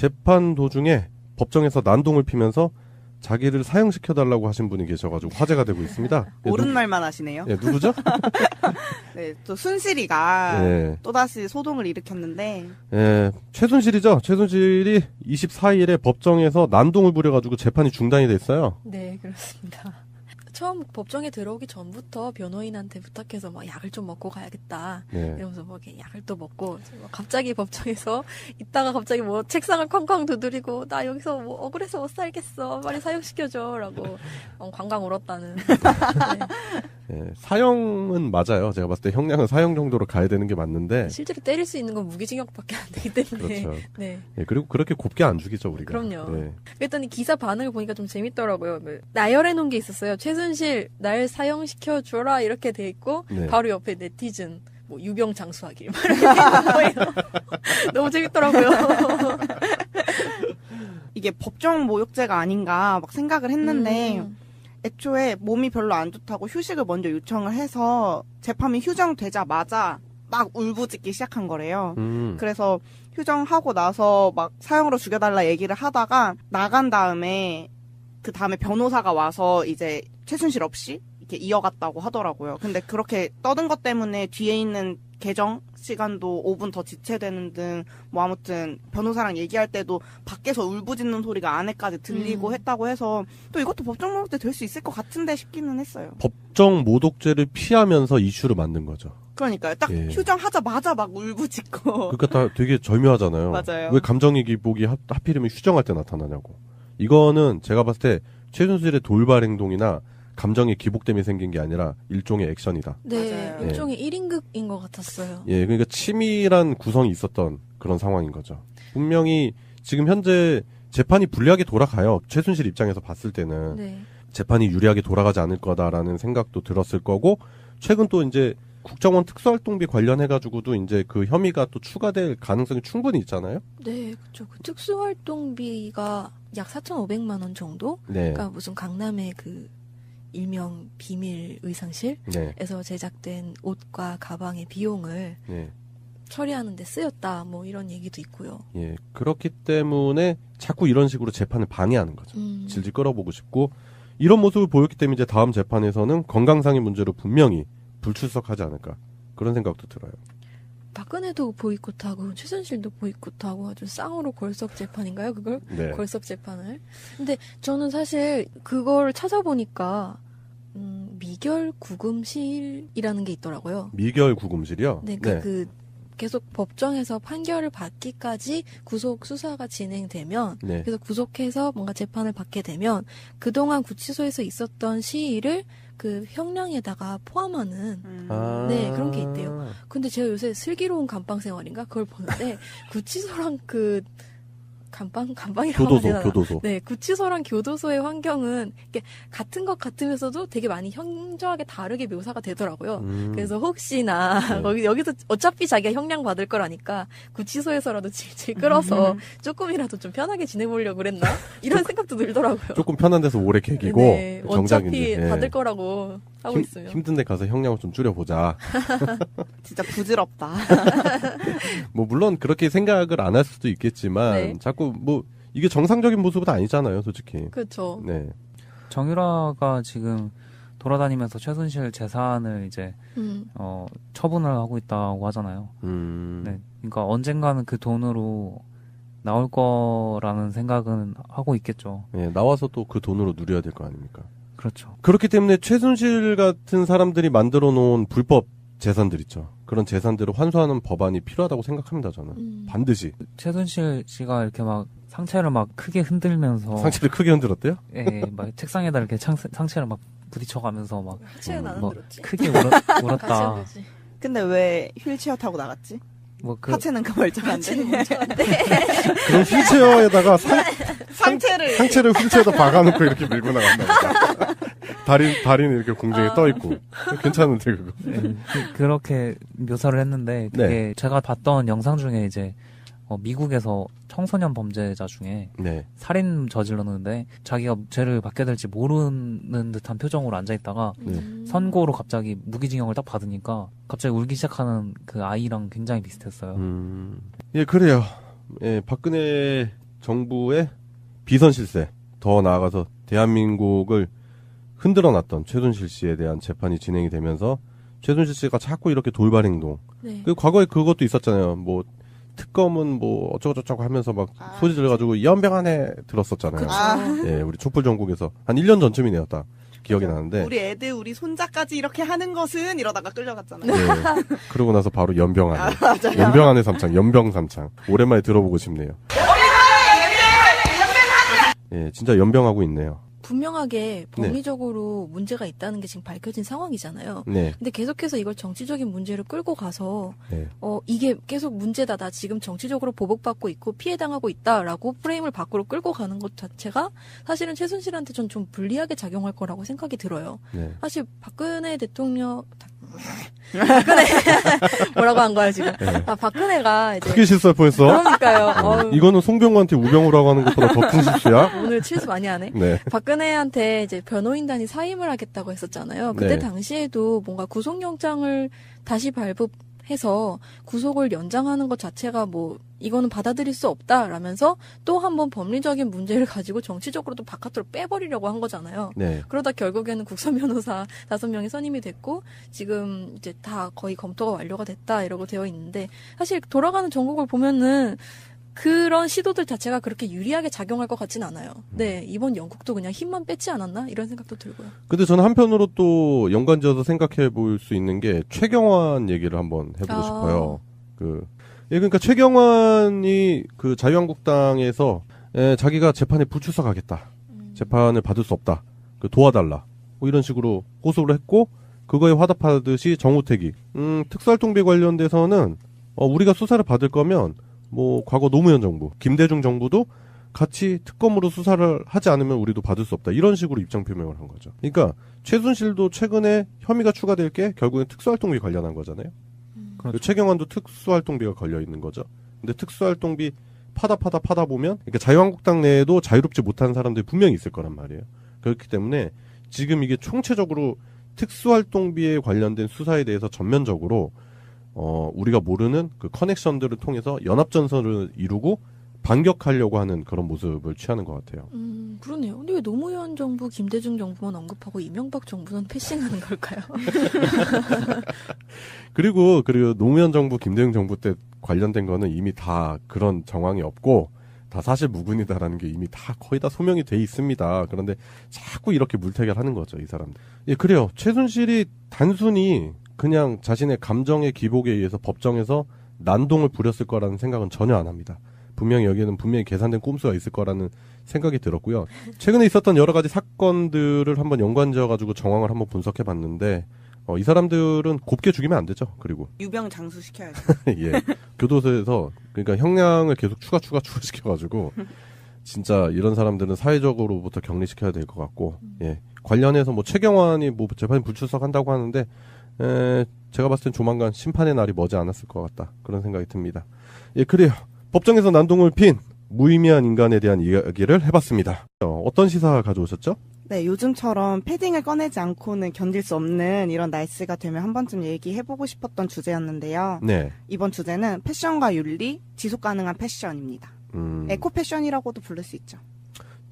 재판 도중에 법정에서 난동을 피면서 자기를 사형시켜달라고 하신 분이 계셔가지고 화제가 되고 있습니다. 옳은 말만 하시네요. 예, 누구죠? 네, 또 순실이가 예. 또다시 소동을 일으켰는데 예, 최순실이죠. 최순실이 24일에 법정에서 난동을 부려가지고 재판이 중단이 됐어요. 네, 그렇습니다. 처음 법정에 들어오기 전부터 변호인한테 부탁해서 막 약을 좀 먹고 가야겠다. 네. 이러면서 뭐 이렇게 약을 또 먹고 갑자기 법정에서 있다가 갑자기 뭐 책상을 쾅쾅 두드리고 나 여기서 뭐 억울해서 못 살겠어. 빨리 사형시켜줘라고 광광 울었다는. 네. 예, 사형은 맞아요. 제가 봤을 때 형량은 사형 정도로 가야 되는 게 맞는데. 실제로 때릴 수 있는 건 무기징역밖에 안 되기 때문에. 그렇죠. 네. 예, 그리고 그렇게 곱게 안 죽이죠, 우리가. 그럼요. 네. 그랬더니 기사 반응을 보니까 좀 재밌더라고요. 나열해 놓은 게 있었어요. 최순실 날 사형시켜 줘라 이렇게 돼 있고 네. 바로 옆에 네티즌 뭐 유병 장수하길 막 이렇게 돼 있는 거예요. 너무 재밌더라고요. 이게 법정 모욕죄가 아닌가 막 생각을 했는데 애초에 몸이 별로 안 좋다고 휴식을 먼저 요청을 해서 재판이 휴정되자마자 막 울부짖기 시작한 거래요. 그래서 휴정하고 나서 막 사형으로 죽여달라 얘기를 하다가 나간 다음에 그 다음에 변호사가 와서 이제 최순실 없이 이렇게 이어갔다고 하더라고요. 근데 그렇게 떠든 것 때문에 뒤에 있는 개정 시간도 5분 더 지체되는 등 뭐 아무튼 변호사랑 얘기할 때도 밖에서 울부짖는 소리가 안에까지 들리고 했다고 해서 또 이것도 법정 모독죄 될 수 있을 것 같은데 싶기는 했어요. 법정 모독죄를 피하면서 이슈를 만든 거죠. 그러니까요. 딱 예. 휴정하자마자 막 울부짖고. 그러니까 다 되게 절묘하잖아요. 맞아요. 왜 감정의 기복이 하필이면 휴정할 때 나타나냐고. 이거는 제가 봤을 때 최순실의 돌발 행동이나 감정의 기복 때문에 생긴 게 아니라 일종의 액션이다. 네, 맞아요. 일종의 1인극인 것 같았어요. 예, 그러니까 치밀한 구성이 있었던 그런 상황인 거죠. 분명히 지금 현재 재판이 불리하게 돌아가요. 최순실 입장에서 봤을 때는 네. 재판이 유리하게 돌아가지 않을 거다라는 생각도 들었을 거고, 최근 또 이제 국정원 특수활동비 관련해가지고도 이제 그 혐의가 또 추가될 가능성이 충분히 있잖아요. 네, 그렇죠. 그 특수활동비가 약 4,500만 원 정도? 네. 그러니까 무슨 강남의 그 일명 비밀 의상실에서 네. 제작된 옷과 가방의 비용을 네. 처리하는 데 쓰였다. 뭐 이런 얘기도 있고요. 예. 그렇기 때문에 자꾸 이런 식으로 재판을 방해하는 거죠. 질질 끌어보고 싶고, 이런 모습을 보였기 때문에 이제 다음 재판에서는 건강상의 문제로 분명히 불출석하지 않을까. 그런 생각도 들어요. 박근혜도 보이콧하고 최순실도 보이콧하고 아주 쌍으로 걸석 재판인가요? 그걸? 네. 걸석 재판을. 근데 저는 사실 그걸 찾아보니까 미결 구금실이라는 게 있더라고요. 미결 구금실이요? 네, 그 계속 법정에서 판결을 받기까지 구속 수사가 진행되면 네. 그래서 구속해서 뭔가 재판을 받게 되면 그동안 구치소에서 있었던 시일을 그 형량에다가 포함하는 네, 그런 게 있대요. 근데 제가 요새 슬기로운 감방 생활인가 그걸 보는데 구치소랑 그 감방이라고 하면 되나? 교도소. 네, 구치소랑 교도소의 환경은 이게 같은 것 같으면서도 되게 많이 현저하게 다르게 묘사가 되더라고요. 그래서 혹시나 여기서 어차피 자기가 형량 받을 거라니까 구치소에서라도 질질 끌어서 조금이라도 좀 편하게 지내보려고 그랬나? 이런 생각도 들더라고요. 조금 편한 데서 오래 개기고 네, 정작인데. 어차피 받을 거라고 하고 있으면. 힘든 데 가서 형량을 좀 줄여보자. 진짜 부질없다. 뭐 물론 그렇게 생각을 안 할 수도 있겠지만 네. 자꾸 뭐 이게 정상적인 모습은 아니잖아요, 솔직히. 그렇죠. 네. 정유라가 지금 돌아다니면서 최순실 재산을 이제 처분을 하고 있다고 하잖아요. 네. 그러니까 언젠가는 그 돈으로 나올 거라는 생각은 하고 있겠죠. 네, 나와서 또 그 돈으로 누려야 될 거 아닙니까? 그렇죠. 그렇기 때문에 최순실 같은 사람들이 만들어 놓은 불법 재산들 있죠. 그런 재산들을 환수하는 법안이 필요하다고 생각합니다, 저는. 반드시. 최순실 씨가 이렇게 막 상체를 막 크게 흔들면서 상체를 크게 흔들었대요? 예, 막 책상에다 이렇게 상체를 막 부딪혀가면서 막 하체는 안 뭐 흔들었지. 크게 울었다. 같이 흔들지. 근데 왜 휠체어 타고 나갔지? 뭐 그 하체는 그 멀쩡한데. 그럼 휠체어에다가 상체를 휠체어에다 박아놓고 이렇게 밀고 나간다. 다리는 이렇게 공중에 떠 있고. 괜찮은데 그거. 예, 그렇게 묘사를 했는데 그게 네. 제가 봤던 영상 중에 이제 미국에서 청소년 범죄자 중에 네. 살인 저질렀는데 자기가 죄를 받게 될지 모르는 듯한 표정으로 앉아있다가 선고로 갑자기 무기징역을 딱 받으니까 갑자기 울기 시작하는 그 아이랑 굉장히 비슷했어요. 예, 그래요. 예, 박근혜 정부의 비선 실세, 더 나아가서 대한민국을 흔들어놨던 최순실 씨에 대한 재판이 진행이 되면서 최순실 씨가 자꾸 이렇게 돌발 행동. 네. 그 과거에 그것도 있었잖아요. 뭐 특검은 뭐 어쩌고저쩌고 하면서 막 소리 질러가지고 연병 안에 들었었잖아요. 그쵸. 예, 우리 촛불 전국에서 한 1년 전쯤이네요, 딱 기억이 나는데. 우리 애들, 우리 손자까지 이렇게 하는 것은 이러다가 끌려갔잖아요. 예, 그러고 나서 바로 연병 안에. 맞아요. 연병 안에 삼창, 연병 삼창. 오랜만에 들어보고 싶네요. 예, 진짜 연병하고 있네요. 분명하게 법리적으로 문제가 있다는 게 지금 밝혀진 상황이잖아요. 네. 근데 계속해서 이걸 정치적인 문제를 끌고 가서 네. 이게 계속 문제다. 나 지금 정치적으로 보복받고 있고 피해당하고 있다라고 프레임을 밖으로 끌고 가는 것 자체가 사실은 최순실한테 전 좀 불리하게 작용할 거라고 생각이 들어요. 네. 사실 박근혜 대통령 박근혜 뭐라고 한 거야 지금? 네. 박근혜가 이제 크게 실수할 뻔했어. 그러니까요. 어우, 이거는 송병구한테 우병우라고 하는 것보다 더 큰 실수야? 오늘 실수 많이 하네. 네. 박근혜한테 이제 변호인단이 사임을 하겠다고 했었잖아요. 그때 네. 당시에도 뭔가 구속영장을 다시 발부해서 구속을 연장하는 것 자체가 뭐 이거는 받아들일 수 없다라면서 또 한 번 법리적인 문제를 가지고 정치적으로 또 바깥으로 빼버리려고 한 거잖아요. 네. 그러다 결국에는 국선 변호사 5명이 선임이 됐고 지금 이제 다 거의 검토가 완료가 됐다 이러고 되어 있는데 사실 돌아가는 전국을 보면은 그런 시도들 자체가 그렇게 유리하게 작용할 것 같진 않아요. 네, 이번 영국도 그냥 힘만 뺐지 않았나? 이런 생각도 들고요. 근데 저는 한편으로 또 연관지어서 생각해 볼 수 있는 게 최경환 얘기를 한번 해보고 싶어요. 그러니까 최경환이 그 자유한국당에서 자기가 재판에 불출석하겠다. 재판을 받을 수 없다. 도와달라. 뭐 이런 식으로 호소를 했고 그거에 화답하듯이 정우택이 특수활동비 관련돼서는 우리가 수사를 받을 거면 뭐 과거 노무현 정부, 김대중 정부도 같이 특검으로 수사를 하지 않으면 우리도 받을 수 없다. 이런 식으로 입장 표명을 한 거죠. 그러니까 최순실도 최근에 혐의가 추가될 게 결국엔 특수활동비 관련한 거잖아요. 그렇죠. 최경환도 특수활동비가 걸려 있는 거죠. 근데 특수활동비 파다 보면 그러니까 자유한국당 내에도 자유롭지 못한 사람들이 분명히 있을 거란 말이에요. 그렇기 때문에 지금 이게 총체적으로 특수활동비에 관련된 수사에 대해서 전면적으로 우리가 모르는 그 커넥션들을 통해서 연합전선을 이루고 반격하려고 하는 그런 모습을 취하는 것 같아요. 그러네요. 근데 왜 노무현 정부, 김대중 정부만 언급하고 이명박 정부는 패싱하는 걸까요? 그리고 노무현 정부, 김대중 정부 때 관련된 거는 이미 다 그런 정황이 없고 다 사실 무근이다라는 게 이미 다 거의 다 소명이 돼 있습니다. 그런데 자꾸 이렇게 물타기하는 거죠, 이 사람들. 예, 그래요. 최순실이 단순히 그냥 자신의 감정의 기복에 의해서 법정에서 난동을 부렸을 거라는 생각은 전혀 안 합니다. 분명히 여기에는 분명히 계산된 꼼수가 있을 거라는 생각이 들었고요. 최근에 있었던 여러 가지 사건들을 한번 연관지어가지고 정황을 한번 분석해 봤는데 이 사람들은 곱게 죽이면 안 되죠. 그리고 유병 장수시켜야죠. 예, 교도소에서 그러니까 형량을 계속 추가시켜가지고 진짜 이런 사람들은 사회적으로부터 격리시켜야 될 것 같고 예, 관련해서 뭐 최경환이 뭐 재판에 불출석한다고 하는데 제가 봤을 땐 조만간 심판의 날이 머지 않았을 것 같다 그런 생각이 듭니다. 예, 그래요. 법정에서 난동을 핀 무의미한 인간에 대한 이야기를 해봤습니다. 어떤 시사 가져오셨죠? 네, 요즘처럼 패딩을 꺼내지 않고는 견딜 수 없는 이런 날씨가 되면 한 번쯤 얘기해보고 싶었던 주제였는데요. 네. 이번 주제는 패션과 윤리, 지속 가능한 패션입니다. 에코 패션이라고도 부를 수 있죠.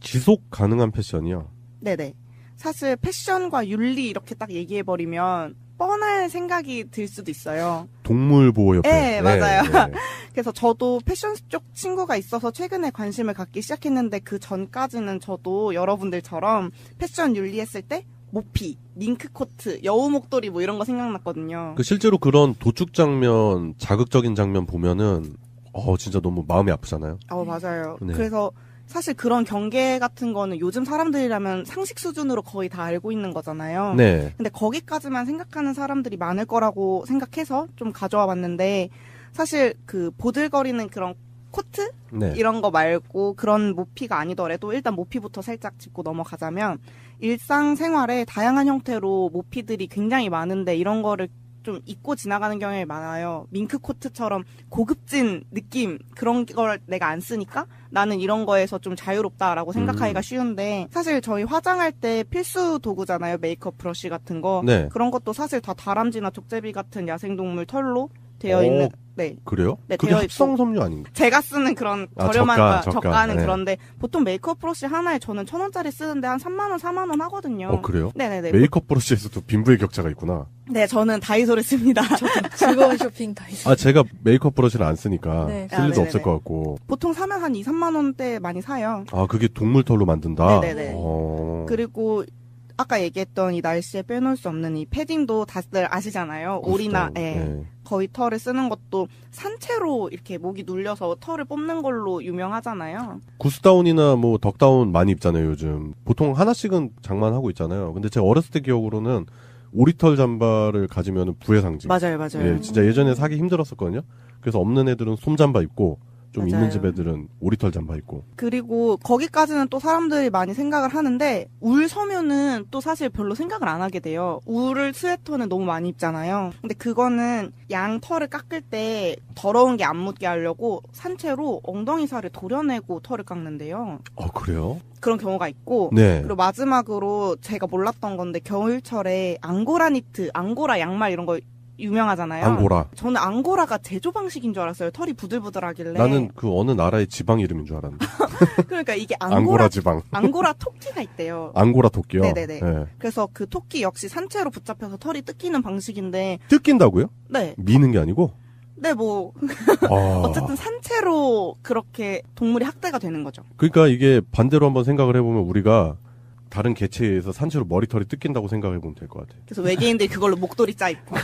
지속 가능한 패션이요? 네네. 사실 패션과 윤리 이렇게 딱 얘기해버리면 뻔할 생각이 들 수도 있어요. 동물보호협회. 네, 맞아요. 네. 그래서 저도 패션 쪽 친구가 있어서 최근에 관심을 갖기 시작했는데 그 전까지는 저도 여러분들처럼 패션 윤리했을 때 모피, 링크 코트, 여우 목도리 뭐 이런 거 생각났거든요. 실제로 그런 도축 장면, 자극적인 장면 보면은 진짜 너무 마음이 아프잖아요. 맞아요. 네. 그래서 사실 그런 경계 같은 거는 요즘 사람들이라면 상식 수준으로 거의 다 알고 있는 거잖아요. 네. 근데 거기까지만 생각하는 사람들이 많을 거라고 생각해서 좀 가져와 봤는데 사실 그 보들거리는 그런 코트? 네. 이런 거 말고 그런 모피가 아니더라도 일단 모피부터 살짝 짚고 넘어가자면 일상생활에 다양한 형태로 모피들이 굉장히 많은데 이런 거를 좀 잊고 지나가는 경향이 많아요. 밍크 코트처럼 고급진 느낌 그런 걸 내가 안 쓰니까 나는 이런 거에서 좀 자유롭다라고 생각하기가 쉬운데 사실 저희 화장할 때 필수 도구잖아요. 메이크업 브러쉬 같은 거. 네. 그런 것도 사실 다 다람쥐나 족제비 같은 야생동물 털로 되어 있는 네. 그래요? 네, 그게 되어 합성 있고. 섬유 아닌가? 제가 쓰는 그런 아, 저렴한 저가. 저가는 네. 그런데 보통 메이크업 브러쉬 하나에 저는 1,000원짜리 쓰는데 한 3만 원, 4만 원 하거든요. 그래요? 네네네. 메이크업 브러쉬에서도 빈부의 격차가 있구나. 네, 저는 다이소를 씁니다. 즐거운 쇼핑 다 있어요. 아, 제가 메이크업 브러쉬를 안 쓰니까 네. 쓸 아, 일도 네네네. 없을 것 같고. 보통 사면 한 2, 3만 원대 많이 사요. 아, 그게 동물 털로 만든다? 네네네. 어. 그리고 아까 얘기했던 이 날씨에 빼놓을 수 없는 이 패딩도 다들 아시잖아요. 오리나 구스타운. 예. 네. 거의 털을 쓰는 것도 산채로 이렇게 목이 눌려서 털을 뽑는 걸로 유명하잖아요. 구스다운이나 뭐 덕다운 많이 입잖아요, 요즘. 보통 하나씩은 장만하고 있잖아요. 근데 제가 어렸을 때 기억으로는 오리털 잠바를 가지면 부의 상징. 맞아요, 맞아요. 예, 진짜 예전에 사기 힘들었었거든요. 그래서 없는 애들은 솜잠바 입고 좀 맞아요. 있는 집 애들은 오리털 잠바 입고. 그리고 거기까지는 또 사람들이 많이 생각을 하는데 울 섬유는 또 사실 별로 생각을 안 하게 돼요. 울을 스웨터는 너무 많이 입잖아요. 근데 그거는 양 털을 깎을 때 더러운 게 안 묻게 하려고 산채로 엉덩이 살을 도려내고 털을 깎는데요. 그래요? 그런 경우가 있고 네. 그리고 마지막으로 제가 몰랐던 건데 겨울철에 앙고라 니트, 앙고라 양말 이런 거 유명하잖아요. 앙고라. 저는 앙고라가 제조 방식인 줄 알았어요. 털이 부들부들하길래. 나는 그 어느 나라의 지방 이름인 줄 알았는데. 그러니까 이게 앙고라 지방. 앙고라 토끼가 있대요. 앙고라 토끼요? 네네네. 네. 그래서 그 토끼 역시 산채로 붙잡혀서 털이 뜯기는 방식인데, 뜯긴다고요? 네. 미는 게 아니고? 네, 뭐, 아. 어쨌든 산채로 그렇게 동물이 학대가 되는 거죠. 그러니까 이게 반대로 한번 생각을 해보면 우리가 다른 개체에 의해서 산채로 머리털이 뜯긴다고 생각해보면 될 것 같아요. 그래서 외계인들이 그걸로 목도리 짜입고.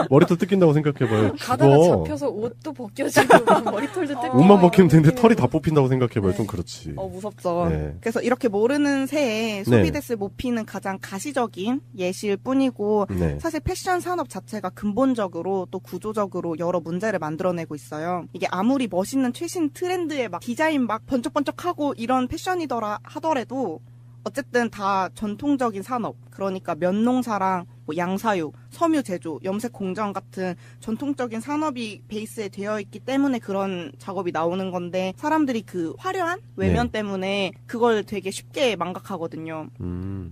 머리털 뜯긴다고 생각해봐요. 가다가 죽어. 잡혀서 옷도 벗겨지고 막 머리털도 뜯기고 옷만 막 벗기면 되는데 이러고 털이 다 뽑힌다고 생각해봐요. 네. 좀 그렇지. 무섭죠. 네. 그래서 이렇게 모르는 새에 소비데스 모피는 가장 가시적인 예시일 뿐이고, 네. 사실 패션 산업 자체가 근본적으로 또 구조적으로 여러 문제를 만들어내고 있어요. 이게 아무리 멋있는 최신 트렌드에 막 디자인 막 번쩍번쩍하고 이런 패션이더라 하더라도 어쨌든 다 전통적인 산업, 그러니까 면농사랑 뭐 양사육, 섬유 제조, 염색 공정 같은 전통적인 산업이 베이스에 되어 있기 때문에 그런 작업이 나오는 건데 사람들이 그 화려한 외면 때문에 그걸 되게 쉽게 망각하거든요.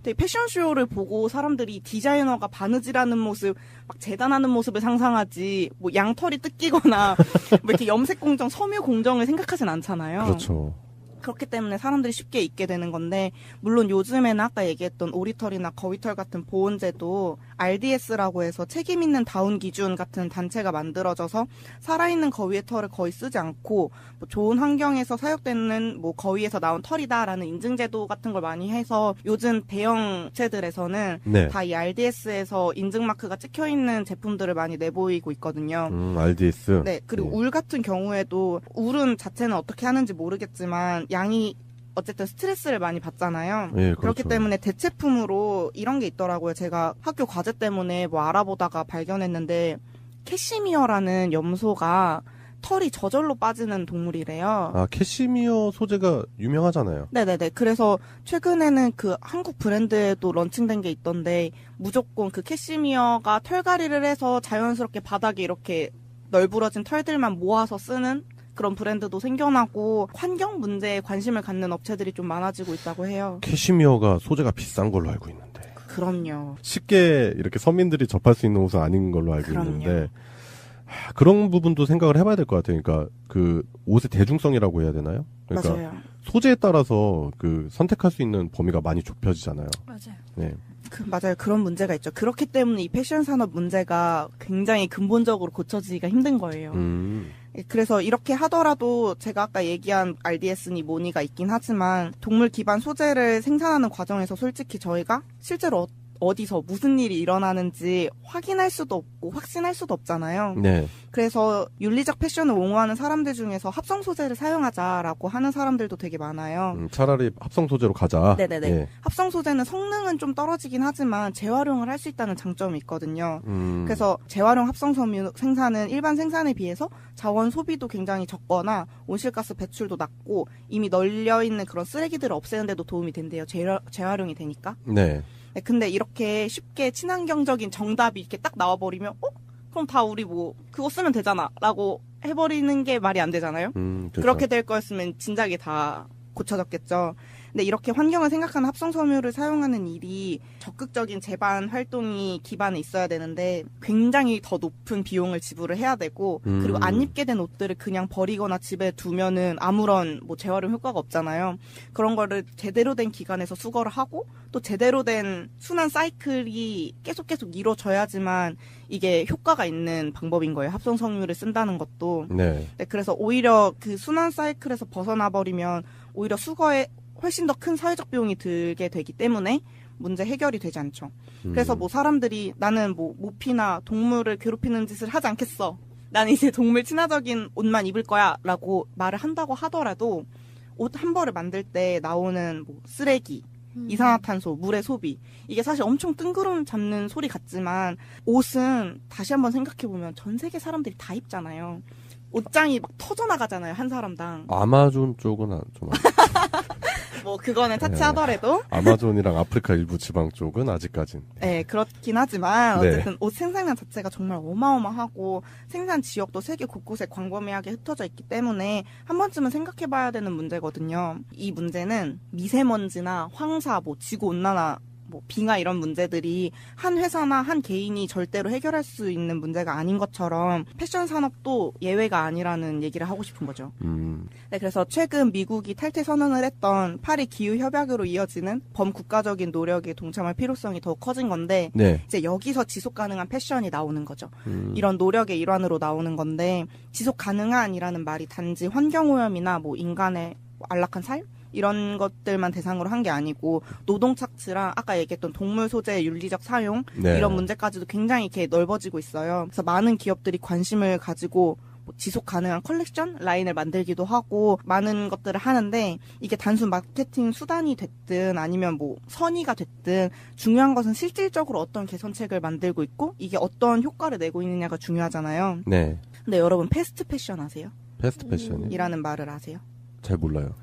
되게 패션쇼를 보고 사람들이 디자이너가 바느질하는 모습, 막 재단하는 모습을 상상하지 뭐 양털이 뜯기거나 뭐 이렇게 염색 공정, 섬유 공정을 생각하진 않잖아요. 그렇죠. 그렇기 때문에 사람들이 쉽게 잊게 되는 건데, 물론 요즘에는 아까 얘기했던 오리털이나 거위털 같은 보온제도 RDS라고 해서 책임 있는 다운 기준 같은 단체가 만들어져서 살아있는 거위의 털을 거의 쓰지 않고 뭐 좋은 환경에서 사육되는 뭐 거위에서 나온 털이다라는 인증제도 같은 걸 많이 해서 요즘 대형 업체들에서는 네. 다 이 RDS에서 인증 마크가 찍혀 있는 제품들을 많이 내보이고 있거든요. RDS. 네, 그리고 울 같은 경우에도 울은 자체는 어떻게 하는지 모르겠지만 양이 어쨌든 스트레스를 많이 받잖아요. 예, 그렇죠. 그렇기 때문에 대체품으로 이런 게 있더라고요. 제가 학교 과제 때문에 뭐 알아보다가 발견했는데 캐시미어라는 염소가 털이 저절로 빠지는 동물이래요. 아, 캐시미어 소재가 유명하잖아요. 네네네. 그래서 최근에는 그 한국 브랜드에도 런칭된 게 있던데 무조건 그 캐시미어가 털갈이를 해서 자연스럽게 바닥에 이렇게 널브러진 털들만 모아서 쓰는 그런 브랜드도 생겨나고 환경 문제에 관심을 갖는 업체들이 좀 많아지고 있다고 해요. 캐시미어가 소재가 비싼 걸로 알고 있는데. 그럼요. 쉽게 이렇게 서민들이 접할 수 있는 옷은 아닌 걸로 알고 그럼요. 있는데 그런 부분도 생각을 해봐야 될 것 같아요. 그러니까 그 옷의 대중성이라고 해야 되나요? 그러니까 맞아요. 소재에 따라서 그 선택할 수 있는 범위가 많이 좁혀지잖아요. 맞아요. 네. 맞아요. 그런 문제가 있죠. 그렇기 때문에 이 패션 산업 문제가 굉장히 근본적으로 고쳐지기가 힘든 거예요. 그래서 이렇게 하더라도 제가 아까 얘기한 RDS니 뭐니가 있긴 하지만 동물 기반 소재를 생산하는 과정에서 솔직히 저희가 실제로 어디서 무슨 일이 일어나는지 확인할 수도 없고 확신할 수도 없잖아요. 네. 그래서 윤리적 패션을 옹호하는 사람들 중에서 합성 소재를 사용하자라고 하는 사람들도 되게 많아요. 차라리 합성 소재로 가자. 네네네. 예. 합성 소재는 성능은 좀 떨어지긴 하지만 재활용을 할 수 있다는 장점이 있거든요. 그래서 재활용 합성 섬유 생산은 일반 생산에 비해서 자원 소비도 굉장히 적거나 온실가스 배출도 낮고 이미 널려있는 그런 쓰레기들을 없애는데도 도움이 된대요. 재활용이 되니까. 네. 네, 근데 이렇게 쉽게 친환경적인 정답이 이렇게 딱 나와버리면 그럼 다 우리 뭐 그거 쓰면 되잖아 라고 해버리는 게 말이 안 되잖아요. 그렇죠. 그렇게 될 거였으면 진작에 다 고쳐졌겠죠. 근데 이렇게 환경을 생각하는 합성 섬유를 사용하는 일이 적극적인 재반 활동이 기반에 있어야 되는데 굉장히 더 높은 비용을 지불을 해야 되고 그리고 안 입게 된 옷들을 그냥 버리거나 집에 두면은 아무런 뭐 재활용 효과가 없잖아요. 그런 거를 제대로 된 기관에서 수거를 하고 또 제대로 된 순환 사이클이 계속 이루어져야지만 이게 효과가 있는 방법인 거예요. 합성 섬유를 쓴다는 것도. 네. 네, 그래서 오히려 그 순환 사이클에서 벗어나 버리면 오히려 수거에 훨씬 더 큰 사회적 비용이 들게 되기 때문에 문제 해결이 되지 않죠. 그래서 뭐 사람들이 나는 뭐 모피나 동물을 괴롭히는 짓을 하지 않겠어. 나는 이제 동물 친화적인 옷만 입을 거야 라고 말을 한다고 하더라도 옷 한 벌을 만들 때 나오는 뭐 쓰레기, 이산화탄소, 물의 소비 이게 사실 엄청 뜬구름 잡는 소리 같지만 옷은 다시 한번 생각해보면 전 세계 사람들이 다 입잖아요. 옷장이 막 터져나가잖아요. 한 사람당. 아마존 쪽은 좀 뭐 그거는 차치하더라도 아마존이랑 아프리카 일부 지방 쪽은 아직까진. 네, 그렇긴 하지만 네. 어쨌든 옷 생산량 자체가 정말 어마어마하고 생산 지역도 세계 곳곳에 광범위하게 흩어져 있기 때문에 한 번쯤은 생각해봐야 되는 문제거든요. 이 문제는 미세먼지나 황사, 뭐 지구온난화, 뭐 빙하 이런 문제들이 한 회사나 한 개인이 절대로 해결할 수 있는 문제가 아닌 것처럼 패션 산업도 예외가 아니라는 얘기를 하고 싶은 거죠. 네, 그래서 최근 미국이 탈퇴 선언을 했던 파리 기후 협약으로 이어지는 범국가적인 노력에 동참할 필요성이 더욱 커진 건데 네. 이제 여기서 지속 가능한 패션이 나오는 거죠. 이런 노력의 일환으로 나오는 건데 지속 가능한이라는 말이 단지 환경 오염이나 뭐 인간의 안락한 삶 이런 것들만 대상으로 한 게 아니고 노동 착취랑 아까 얘기했던 동물 소재의 윤리적 사용 네. 이런 문제까지도 굉장히 이렇게 넓어지고 있어요. 그래서 많은 기업들이 관심을 가지고 뭐 지속 가능한 컬렉션 라인을 만들기도 하고 많은 것들을 하는데 이게 단순 마케팅 수단이 됐든 아니면 뭐 선의가 됐든 중요한 것은 실질적으로 어떤 개선책을 만들고 있고 이게 어떤 효과를 내고 있느냐가 중요하잖아요. 네. 근데 여러분 패스트 패션 아세요? 패스트 패션이 이라는 말을 아세요? 잘 몰라요.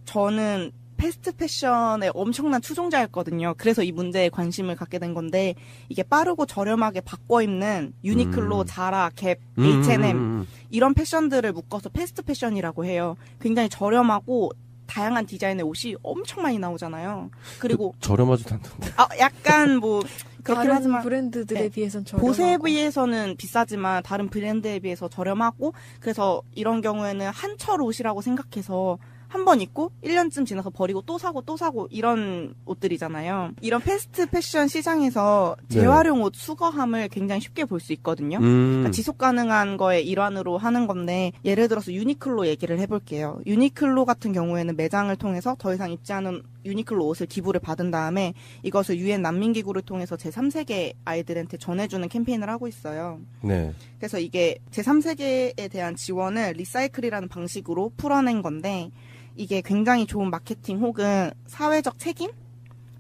저는 패스트 패션의 엄청난 추종자였거든요. 그래서 이 문제에 관심을 갖게 된 건데 이게 빠르고 저렴하게 바꿔 입는 유니클로, 자라, 갭, H&M 이런 패션들을 묶어서 패스트 패션이라고 해요. 굉장히 저렴하고 다양한 디자인의 옷이 엄청 많이 나오잖아요. 그리고 저렴하지도 않던데. 약간 뭐 그렇긴 다른 하지만 브랜드들에 네. 비해선 저렴하고 보세에 비해서는 비싸지만 다른 브랜드에 비해서 저렴하고 그래서 이런 경우에는 한철 옷이라고 생각해서 한 번 입고 1년쯤 지나서 버리고 또 사고 이런 옷들이잖아요. 이런 패스트 패션 시장에서 재활용 옷 수거함을 굉장히 쉽게 볼 수 있거든요. 그러니까 지속 가능한 거의 일환으로 하는 건데 예를 들어서 유니클로 얘기를 해볼게요. 유니클로 같은 경우에는 매장을 통해서 더 이상 입지 않은 유니클로 옷을 기부를 받은 다음에 이것을 유엔 난민기구를 통해서 제3세계 아이들한테 전해주는 캠페인을 하고 있어요. 네. 그래서 이게 제3세계에 대한 지원을 리사이클이라는 방식으로 풀어낸 건데 이게 굉장히 좋은 마케팅 혹은 사회적 책임?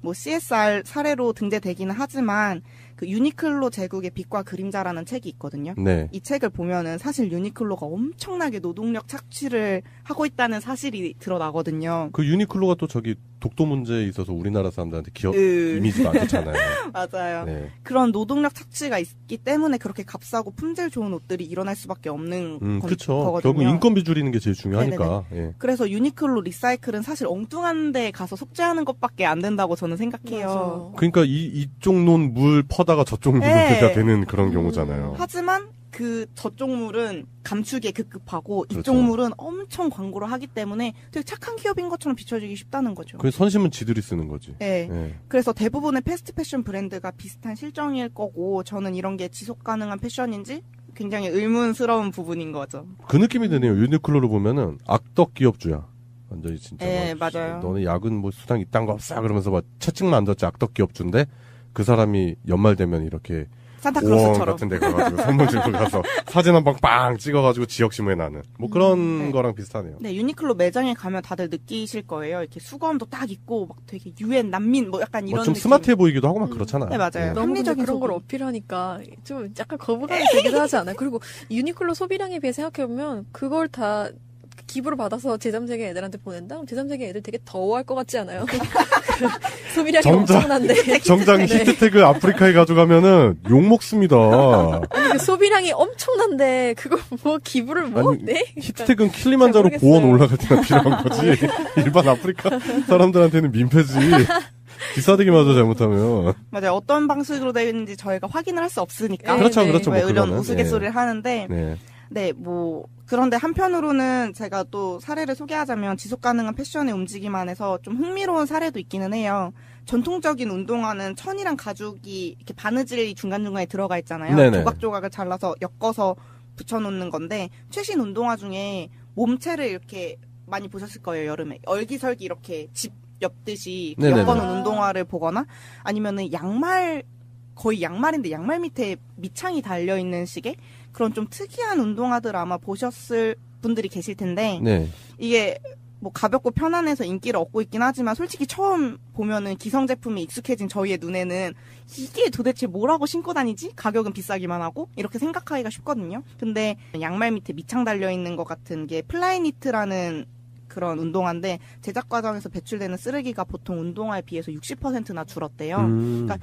뭐 CSR 사례로 등재되기는 하지만 그 유니클로 제국의 빛과 그림자라는 책이 있거든요. 네. 이 책을 보면은 사실 유니클로가 엄청나게 노동력 착취를 하고 있다는 사실이 드러나거든요. 그 유니클로가 또 저기 독도 문제에 있어서 우리나라 사람들한테 기업 이미지가 안 좋잖아요. 맞아요. 네. 그런 노동력 착취가 있기 때문에 그렇게 값싸고 품질 좋은 옷들이 일어날 수밖에 없는 그렇죠. 거거든요. 결국 인건비 줄이는 게 제일 중요하니까. 예. 그래서 유니클로 리사이클은 사실 엉뚱한 데 가서 속죄하는 것밖에 안 된다고 저는 생각해요. 맞아. 그러니까 이쪽 논 물 퍼다가 저쪽 논 네. 가 되는 그런 경우잖아요. 하지만 그 저쪽 물은 감추기에 급급하고 그렇죠. 이쪽 물은 엄청 광고를 하기 때문에 되게 착한 기업인 것처럼 비춰지기 쉽다는 거죠. 그 선심은 지들이 쓰는 거지. 네. 예. 그래서 대부분의 패스트 패션 브랜드가 비슷한 실정일 거고 저는 이런 게 지속 가능한 패션인지 굉장히 의문스러운 부분인 거죠. 그 느낌이 드네요. 유니클로를 보면은 악덕 기업주야. 완전히 진짜. 네, 막, 맞아요. 너네 야근 뭐 수당 이딴 거 없어 그러면서 막 채찍만 안 뒀지 악덕 기업주인데 그 사람이 연말 되면 이렇게 오원 산타클로스처럼. 같은 데 가가지고 선물 들고 가서 사진 한 방 빵 찍어가지고 지역 신문에 나는 뭐 그런 네. 거랑 비슷하네요. 네, 유니클로 매장에 가면 다들 느끼실 거예요. 이렇게 수거함도 딱 있고 막 되게 유엔 난민 뭐 약간 이런 뭐 좀 느낌. 스마트해 보이기도 하고 막 그렇잖아요. 네, 맞아요. 너무 근데 합리적인 그런 걸 소비. 어필하니까 좀 약간 거부감이 들기도 하지 않아요? 그리고 유니클로 소비량에 비해 생각해보면 그걸 다 기부를 받아서 제3세계 애들한테 보낸다? 그럼 제3세계 애들 되게 더워할 것 같지 않아요? 소비량이 엄청난데. 정장 네. 히트태그 아프리카에 가져가면은 욕먹습니다. 아니, 그 소비량이 엄청난데, 그걸 뭐, 기부를 뭐, 아니, 네? 히트태그는 킬리만자로 잘 고원 모르겠어요. 올라갈 때나 필요한 거지. 일반 아프리카 사람들한테는 민폐지. 비싸대기마저 잘못하면. 맞아요. 어떤 방식으로 되는지 저희가 확인을 할 수 없으니까. 네, 그렇죠, 네. 그렇죠. 뭐 이런 그거는. 우스갯소리를 하는데, 네. 네, 뭐, 그런데 한편으로는 제가 또 사례를 소개하자면 지속 가능한 패션의 움직임 안에서 좀 흥미로운 사례도 있기는 해요. 전통적인 운동화는 천이랑 가죽이 이렇게 바느질이 중간중간에 들어가 있잖아요. 네네. 조각조각을 잘라서 엮어서 붙여놓는 건데, 최신 운동화 중에 몸체를 이렇게 많이 보셨을 거예요, 여름에. 얼기설기 이렇게 집 엮듯이 네네네. 엮어놓은 운동화를 보거나, 아니면은 양말, 거의 양말인데 양말 밑에 밑창이 달려있는 식의 그런 좀 특이한 운동화들 아마 보셨을 분들이 계실 텐데, 네. 이게 뭐 가볍고 편안해서 인기를 얻고 있긴 하지만 솔직히 처음 보면은 기성 제품에 익숙해진 저희의 눈에는 이게 도대체 뭐라고 신고 다니지? 가격은 비싸기만 하고 이렇게 생각하기가 쉽거든요. 근데 양말 밑에 밑창 달려있는 것 같은 게 플라이니트라는 그런 운동화인데 제작 과정에서 배출되는 쓰레기가 보통 운동화에 비해서 60%나 줄었대요. 그러니까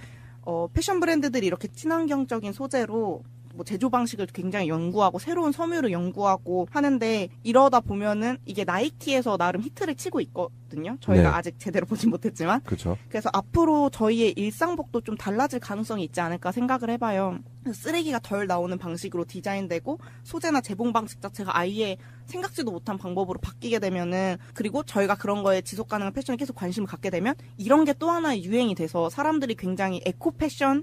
패션 브랜드들이 이렇게 친환경적인 소재로 뭐 제조 방식을 굉장히 연구하고 새로운 섬유를 연구하고 하는데 이러다 보면은 이게 나이키에서 나름 히트를 치고 있거든요. 저희가 네. 아직 제대로 보진 못했지만. 그렇죠. 그래서 앞으로 저희의 일상복도 좀 달라질 가능성이 있지 않을까 생각을 해봐요. 쓰레기가 덜 나오는 방식으로 디자인되고 소재나 재봉 방식 자체가 아예 생각지도 못한 방법으로 바뀌게 되면은, 그리고 저희가 그런 거에 지속 가능한 패션에 계속 관심을 갖게 되면 이런 게 또 하나의 유행이 돼서 사람들이 굉장히 에코 패션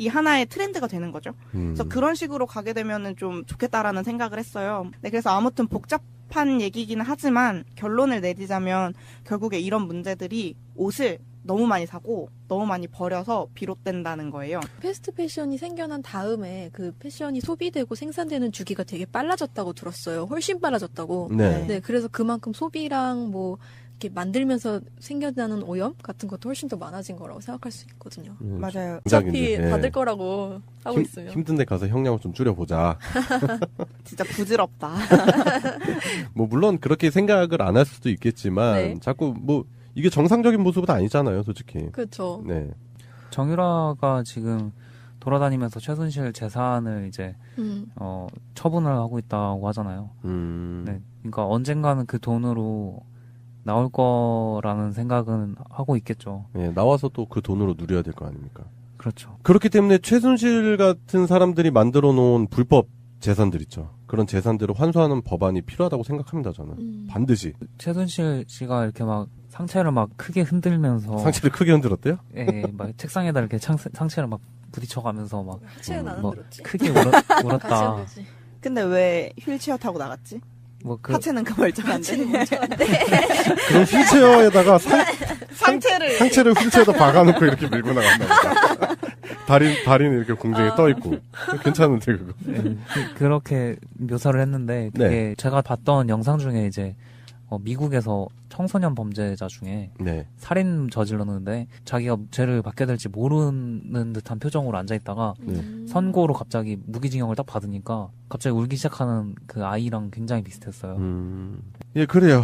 이 하나의 트렌드가 되는 거죠. 그래서 그런 식으로 가게 되면은 좀 좋겠다라는 생각을 했어요. 네, 그래서 아무튼 복잡한 얘기기는 하지만 결론을 내리자면 결국에 이런 문제들이 옷을 너무 많이 사고 너무 많이 버려서 비롯된다는 거예요. 패스트 패션이 생겨난 다음에 그 패션이 소비되고 생산되는 주기가 되게 빨라졌다고 들었어요. 훨씬 빨라졌다고. 네. 네, 그래서 그만큼 소비랑 뭐 이렇게 만들면서 생겨나는 오염 같은 것도 훨씬 더 많아진 거라고 생각할 수 있거든요. 맞아요. 어차피 예. 받을 거라고 하고 있으면. 힘든데 가서 형량을 좀 줄여보자. 진짜 부질없다. 뭐 물론 그렇게 생각을 안 할 수도 있겠지만 네. 자꾸 뭐 이게 정상적인 모습은 아니잖아요, 솔직히. 그렇죠. 네. 정유라가 지금 돌아다니면서 최순실 재산을 이제 처분을 하고 있다고 하잖아요. 네, 그러니까 언젠가는 그 돈으로 나올 거라는 생각은 하고 있겠죠. 네, 나와서 또 그 돈으로 누려야 될 거 아닙니까? 그렇죠. 그렇기 때문에 최순실 같은 사람들이 만들어 놓은 불법 재산들 있죠. 그런 재산들을 환수하는 법안이 필요하다고 생각합니다, 저는. 반드시. 최순실 씨가 이렇게 막 상체를 막 크게 흔들면서 상체를 크게 흔들었대요? 예, 막 책상에다 이렇게 상체를 막 부딪혀가면서 막 하체는 안 뭐 들었지. 크게 같이 울었다. 울지. 근데 왜 휠체어 타고 나갔지? 뭐 그 하체는 그 멀쩡한데. 그럼 휠체어에다가 상체를 휠체어에다 박아놓고 이렇게 밀고 나간다. 다리는 이렇게 공중에 떠있고. 괜찮은데, 그거. 예, 그렇게 묘사를 했는데 그게 네. 제가 봤던 영상 중에 이제 미국에서 청소년 범죄자 중에 네. 살인 저질렀는데 자기가 죄를 받게 될지 모르는 듯한 표정으로 앉아있다가 선고로 갑자기 무기징역을 딱 받으니까 갑자기 울기 시작하는 그 아이랑 굉장히 비슷했어요. 예, 그래요.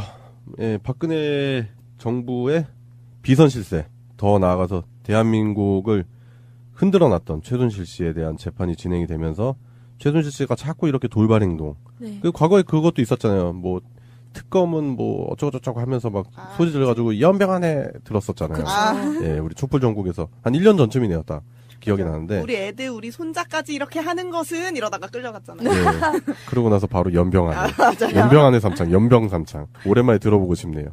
예, 박근혜 정부의 비선 실세, 더 나아가서 대한민국을 흔들어 놨던 최순실 씨에 대한 재판이 진행이 되면서 최순실 씨가 자꾸 이렇게 돌발 행동. 네. 그 과거에 그것도 있었잖아요. 뭐 특검은 뭐 어쩌고저쩌고 하면서 막 소리 질러가지고 연병 안에 들었었잖아요. 예, 우리 촛불 전국에서 한 1년 전쯤이네요, 딱 기억이 나는데. 우리 애들, 우리 손자까지 이렇게 하는 것은 이러다가 끌려갔잖아요. 예, 그러고 나서 바로 연병 안에. 맞아요. 연병 안에 삼창, 연병 삼창. 오랜만에 들어보고 싶네요.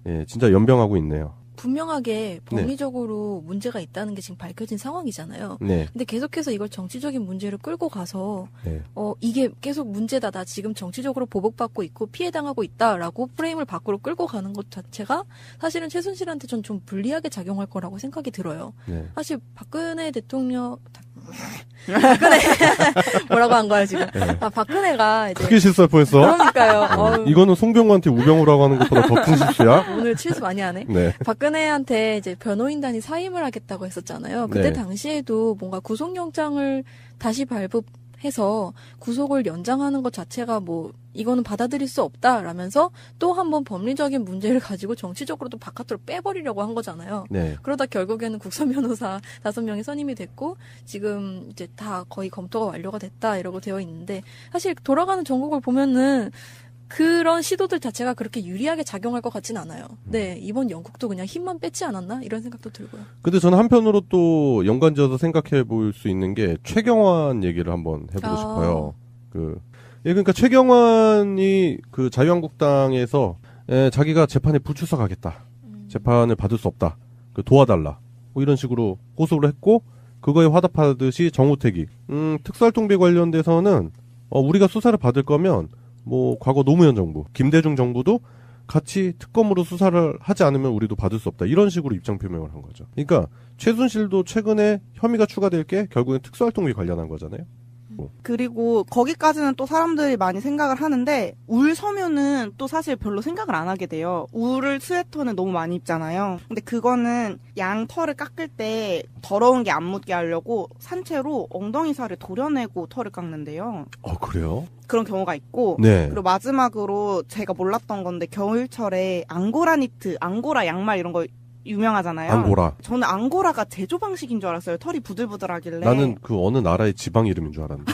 예, 진짜 연병하고 있네요. 분명하게 법리적으로 문제가 있다는 게 지금 밝혀진 상황이잖아요. 네. 근데 계속해서 이걸 정치적인 문제로 끌고 가서 네. 이게 계속 문제다. 나 지금 정치적으로 보복받고 있고 피해당하고 있다라고 프레임을 밖으로 끌고 가는 것 자체가 사실은 최순실한테 전 좀 불리하게 작용할 거라고 생각이 들어요. 네. 사실 박근혜 대통령 박근혜 뭐라고 한 거야 지금? 박근혜가 이제 크게 실수할 뻔했어. 그러니까요. 어우, 이거는 송병구한테 우병우라고 하는 것보다 더 큰 실수야. 오늘 실수 많이 하네. 네. 박근혜한테 이제 변호인단이 사임을 하겠다고 했었잖아요. 그때 네. 당시에도 뭔가 구속영장을 다시 발부 해서 구속을 연장하는 것 자체가 뭐 이거는 받아들일 수 없다라면서 또 한 번 법리적인 문제를 가지고 정치적으로 또 바깥으로 빼버리려고 한 거잖아요. 네. 그러다 결국에는 국선 변호사 5명이 선임이 됐고 지금 이제 다 거의 검토가 완료가 됐다 이러고 되어 있는데 사실 돌아가는 전국을 보면은 그런 시도들 자체가 그렇게 유리하게 작용할 것 같진 않아요. 네, 이번 영국도 그냥 힘만 뺐지 않았나? 이런 생각도 들고요. 근데 저는 한편으로 또 연관지어서 생각해 볼 수 있는 게 최경환 얘기를 한번 해보고 싶어요. 그러니까 최경환이 그 자유한국당에서 자기가 재판에 불출석하겠다. 재판을 받을 수 없다. 도와달라. 뭐 이런 식으로 호소를 했고 그거에 화답하듯이 정우택이 특수활동비 관련돼서는 우리가 수사를 받을 거면 뭐 과거 노무현 정부, 김대중 정부도 같이 특검으로 수사를 하지 않으면 우리도 받을 수 없다. 이런 식으로 입장 표명을 한 거죠. 그러니까 최순실도 최근에 혐의가 추가될 게 결국엔 특수활동비 관련한 거잖아요. 그리고 거기까지는 또 사람들이 많이 생각을 하는데 울 서면은 또 사실 별로 생각을 안 하게 돼요. 울을 스웨터는 너무 많이 입잖아요. 근데 그거는 양 털을 깎을 때 더러운 게 안 묻게 하려고 산채로 엉덩이 살을 도려내고 털을 깎는데요. 그래요? 그런 경우가 있고 네. 그리고 마지막으로 제가 몰랐던 건데 겨울철에 앙고라 니트, 앙고라 양말 이런 거 유명하잖아요. 앙고라. 저는 앙고라가 제조 방식인 줄 알았어요. 털이 부들부들하길래. 나는 그 어느 나라의 지방 이름인 줄 알았는데.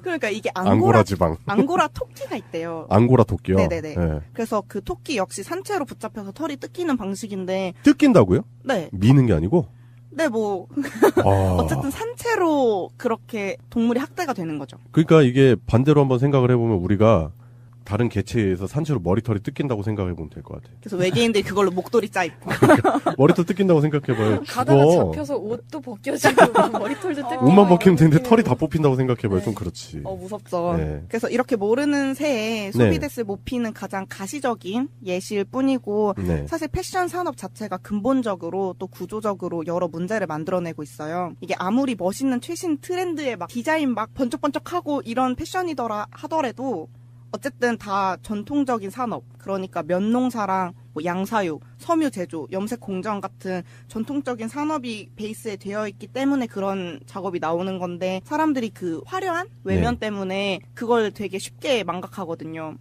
그러니까 이게 앙고라 지방. 앙고라 토끼가 있대요. 앙고라 토끼요? 네네네. 네. 그래서 그 토끼 역시 산채로 붙잡혀서 털이 뜯기는 방식인데. 뜯긴다고요? 네. 미는 게 아니고? 네, 뭐. 아. 어쨌든 산채로 그렇게 동물이 학대가 되는 거죠. 그러니까 이게 반대로 한번 생각을 해보면 우리가 다른 개체에 의해서 산채로 머리털이 뜯긴다고 생각해보면 될 것 같아요. 그래서 외계인들이 그걸로 목도리 짜입고. 머리털 뜯긴다고 생각해봐요. 가다가 죽어. 잡혀서 옷도 벗겨지고 막 머리털도 뜯기고 옷만 벗기면 되는데 이런 털이 느낌으로. 다 뽑힌다고 생각해봐요. 네. 좀 그렇지. 무섭죠. 네. 그래서 이렇게 모르는 새에 소비데스 모피는 가장 가시적인 예시일 뿐이고 네. 사실 패션 산업 자체가 근본적으로 또 구조적으로 여러 문제를 만들어내고 있어요. 이게 아무리 멋있는 최신 트렌드에 막 디자인 막 번쩍번쩍하고 이런 패션이더라 하더라도 어쨌든 다 전통적인 산업, 그러니까 면농사랑 뭐 양사육, 섬유 제조, 염색 공정 같은 전통적인 산업이 베이스에 되어 있기 때문에 그런 작업이 나오는 건데 사람들이 그 화려한 외면 때문에 그걸 되게 쉽게 망각하거든요.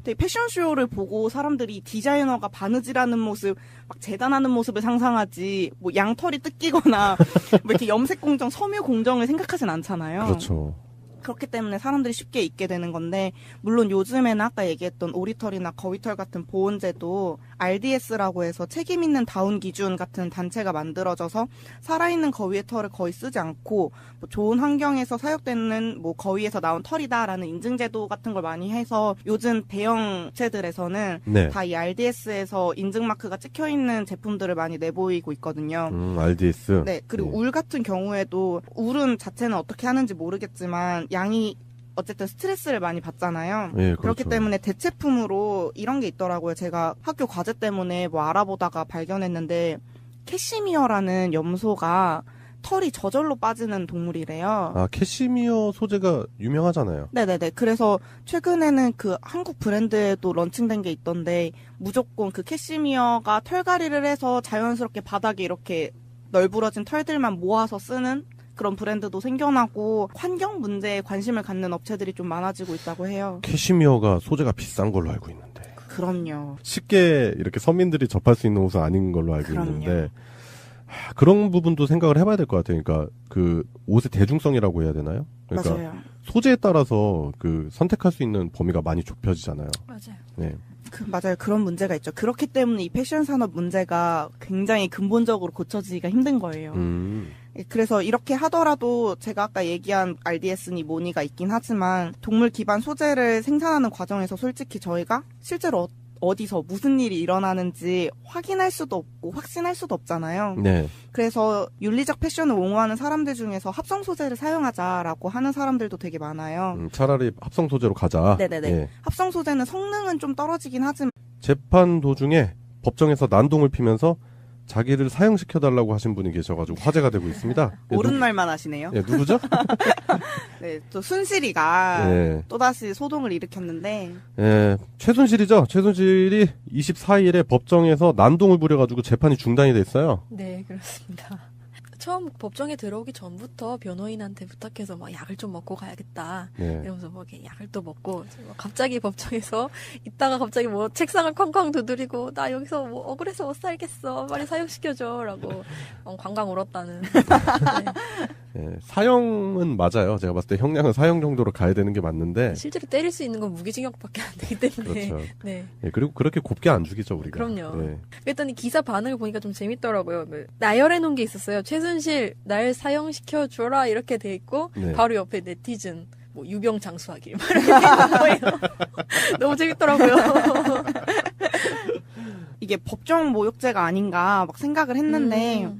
되게 패션쇼를 보고 사람들이 디자이너가 바느질하는 모습, 막 재단하는 모습을 상상하지 뭐 양털이 뜯기거나 뭐 이렇게 염색 공정, 섬유 공정을 생각하진 않잖아요. 그렇죠. 그렇기 때문에 사람들이 쉽게 잊게 되는 건데 물론 요즘에는 아까 얘기했던 오리털이나 거위털 같은 보온제도 RDS라고 해서 책임 있는 다운 기준 같은 단체가 만들어져서 살아있는 거위의 털을 거의 쓰지 않고 뭐 좋은 환경에서 사육되는 뭐 거위에서 나온 털이다라는 인증제도 같은 걸 많이 해서 요즘 대형 업체들에서는 네. 다 이 RDS에서 인증마크가 찍혀있는 제품들을 많이 내보이고 있거든요. RDS. 네, 그리고 울 같은 경우에도 울은 자체는 어떻게 하는지 모르겠지만 양이 어쨌든 스트레스를 많이 받잖아요. 네, 그렇죠. 그렇기 때문에 대체품으로 이런 게 있더라고요. 제가 학교 과제 때문에 뭐 알아보다가 발견했는데 캐시미어라는 염소가 털이 저절로 빠지는 동물이래요. 아, 캐시미어 소재가 유명하잖아요. 네네네. 그래서 최근에는 그 한국 브랜드에도 런칭된 게 있던데 무조건 그 캐시미어가 털갈이를 해서 자연스럽게 바닥에 이렇게 널브러진 털들만 모아서 쓰는 그런 브랜드도 생겨나고 환경 문제에 관심을 갖는 업체들이 좀 많아지고 있다고 해요. 캐시미어가 소재가 비싼 걸로 알고 있는데. 그럼요. 쉽게 이렇게 서민들이 접할 수 있는 옷은 아닌 걸로 알고 그럼요. 있는데 그런 부분도 생각을 해봐야 될 것 같아요. 그러니까 그 옷의 대중성이라고 해야 되나요? 그러니까 맞아요. 소재에 따라서 그 선택할 수 있는 범위가 많이 좁혀지잖아요. 맞아요. 네. 맞아요. 그런 문제가 있죠. 그렇기 때문에 이 패션 산업 문제가 굉장히 근본적으로 고쳐지기가 힘든 거예요. 그래서 이렇게 하더라도 제가 아까 얘기한 RDS니 뭐니가 있긴 하지만 동물 기반 소재를 생산하는 과정에서 솔직히 저희가 실제로 어디서 무슨 일이 일어나는지 확인할 수도 없고 확신할 수도 없잖아요. 네. 그래서 윤리적 패션을 옹호하는 사람들 중에서 합성 소재를 사용하자라고 하는 사람들도 되게 많아요. 차라리 합성 소재로 가자. 네네네. 예. 합성 소재는 성능은 좀 떨어지긴 하지만 재판 도중에 법정에서 난동을 피면서 자기를 사형시켜달라고 하신 분이 계셔가지고 화제가 되고 있습니다. 예, 옳은 말만 하시네요. 예, 누구죠? 네, 또 순실이가 예. 또다시 소동을 일으켰는데 예, 최순실이죠. 최순실이 24일에 법정에서 난동을 부려가지고 재판이 중단이 됐어요. 네, 그렇습니다. 처음 법정에 들어오기 전부터 변호인한테 부탁해서 막 약을 좀 먹고 가야겠다. 네. 이러면서 뭐 이렇게 약을 또 먹고 갑자기 법정에서 있다가 갑자기 뭐 책상을 쾅쾅 두드리고 나 여기서 뭐 억울해서 못 살겠어. 빨리 사형시켜줘라고 광광 울었다는. 네. 예, 사형은 맞아요. 제가 봤을 때 형량은 사형 정도로 가야 되는 게 맞는데. 실제로 때릴 수 있는 건 무기징역밖에 안 되기 때문에. 그렇죠. 네. 예, 그리고 그렇게 곱게 안 죽이죠, 우리가. 그럼요. 예. 그랬더니 기사 반응을 보니까 좀 재밌더라고요. 나열해 놓은 게 있었어요. 최순실 날 사형시켜 줘라 이렇게 돼 있고 네. 바로 옆에 네티즌 뭐 유병 장수하길 막 이렇게 있는 거예요. 너무 재밌더라고요. 이게 법정 모욕죄가 아닌가 막 생각을 했는데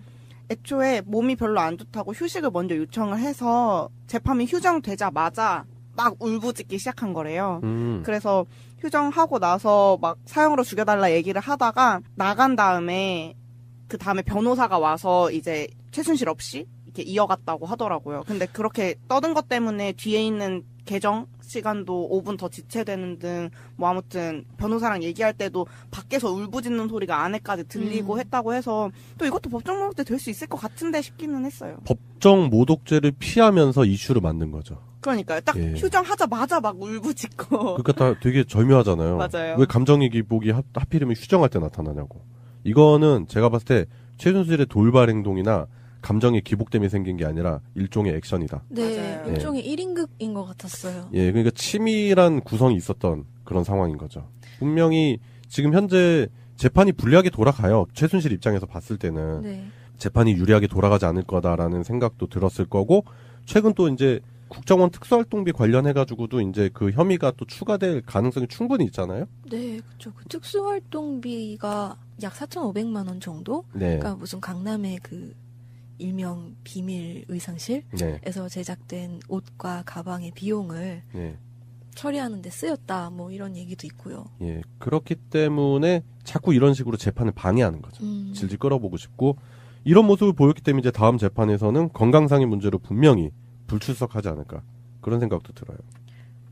애초에 몸이 별로 안 좋다고 휴식을 먼저 요청을 해서 재판이 휴정되자마자 막 울부짖기 시작한 거래요. 그래서 휴정하고 나서 막 사형으로 죽여달라 얘기를 하다가 나간 다음에 그 다음에 변호사가 와서 이제 최순실 없이 이렇게 이어갔다고 하더라고요. 근데 그렇게 떠든 것 때문에 뒤에 있는 개정 시간도 5분 더 지체되는 등 뭐 아무튼 변호사랑 얘기할 때도 밖에서 울부짖는 소리가 안에까지 들리고 했다고 해서 또 이것도 법정 모독죄 될 수 있을 것 같은데 싶기는 했어요. 법정 모독죄를 피하면서 이슈를 만든 거죠. 그러니까요. 딱 예. 휴정하자마자 막 울부짖고. 그러니까 다 되게 절묘하잖아요. 맞아요. 왜 감정의 기복이 하필이면 휴정할 때 나타나냐고. 이거는 제가 봤을 때 최순실의 돌발 행동이나 감정의 기복 때문에 생긴 게 아니라 일종의 액션이다. 네, 맞아요. 일종의 1인극인 것 같았어요. 예, 그러니까 치밀한 구성이 있었던 그런 상황인 거죠. 분명히 지금 현재 재판이 불리하게 돌아가요. 최순실 입장에서 봤을 때는 네. 재판이 유리하게 돌아가지 않을 거다라는 생각도 들었을 거고, 최근 또 이제 국정원 특수활동비 관련해가지고도 이제 그 혐의가 또 추가될 가능성이 충분히 있잖아요. 네, 그렇죠. 그 특수활동비가 약 4,500만 원 정도? 네. 그러니까 무슨 강남의 그 일명 비밀 의상실에서 네. 제작된 옷과 가방의 비용을 네. 처리하는 데 쓰였다. 뭐 이런 얘기도 있고요. 예. 그렇기 때문에 자꾸 이런 식으로 재판을 방해하는 거죠. 질질 끌어보고 싶고, 이런 모습을 보였기 때문에 이제 다음 재판에서는 건강상의 문제로 분명히 불출석하지 않을까. 그런 생각도 들어요.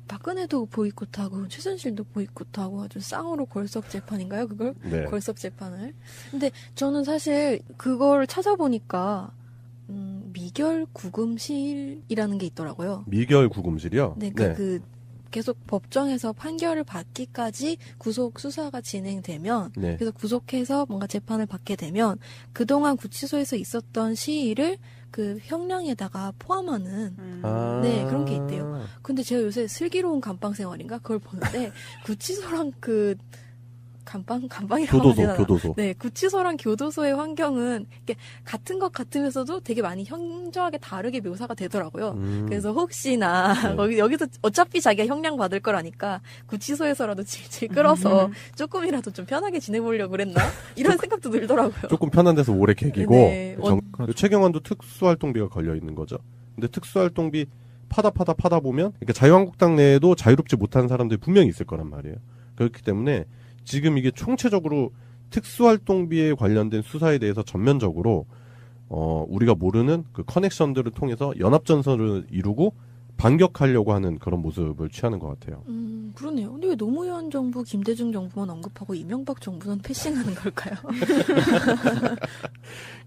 박근혜도 보이콧하고 최순실도 보이콧하고 아주 쌍으로 걸석 재판인가요? 그걸? 네. 걸석 재판을. 근데 저는 사실 그걸 찾아보니까 미결 구금실이라는 게 있더라고요. 미결 구금실이요? 네, 그 계속 법정에서 판결을 받기까지 구속 수사가 진행되면 네. 그래서 구속해서 뭔가 재판을 받게 되면 그동안 구치소에서 있었던 시일을 그 형량에다가 포함하는 네, 그런 게 있대요. 근데 제가 요새 슬기로운 감방 생활인가 그걸 보는데 구치소랑 그 감방이라고 하면 교도소. 네, 구치소랑 교도소의 환경은 이렇게 같은 것 같으면서도 되게 많이 현저하게 다르게 묘사가 되더라고요. 그래서 혹시나 여기서 어차피 자기가 형량 받을 거라니까 구치소에서라도 질질 끌어서 조금이라도 좀 편하게 지내보려고 그랬나? 이런 생각도 들더라고요. 조금 편한 데서 오래 개기고, 네. 최경환도 특수활동비가 걸려 있는 거죠. 근데 특수활동비 파다 보면, 그러니까 자유한국당 내에도 자유롭지 못한 사람들이 분명히 있을 거란 말이에요. 그렇기 때문에 지금 이게 총체적으로 특수활동비에 관련된 수사에 대해서 전면적으로 우리가 모르는 그 커넥션들을 통해서 연합전선을 이루고 반격하려고 하는 그런 모습을 취하는 것 같아요. 그러네요. 근데 왜 노무현 정부, 김대중 정부만 언급하고 이명박 정부는 패싱하는 걸까요?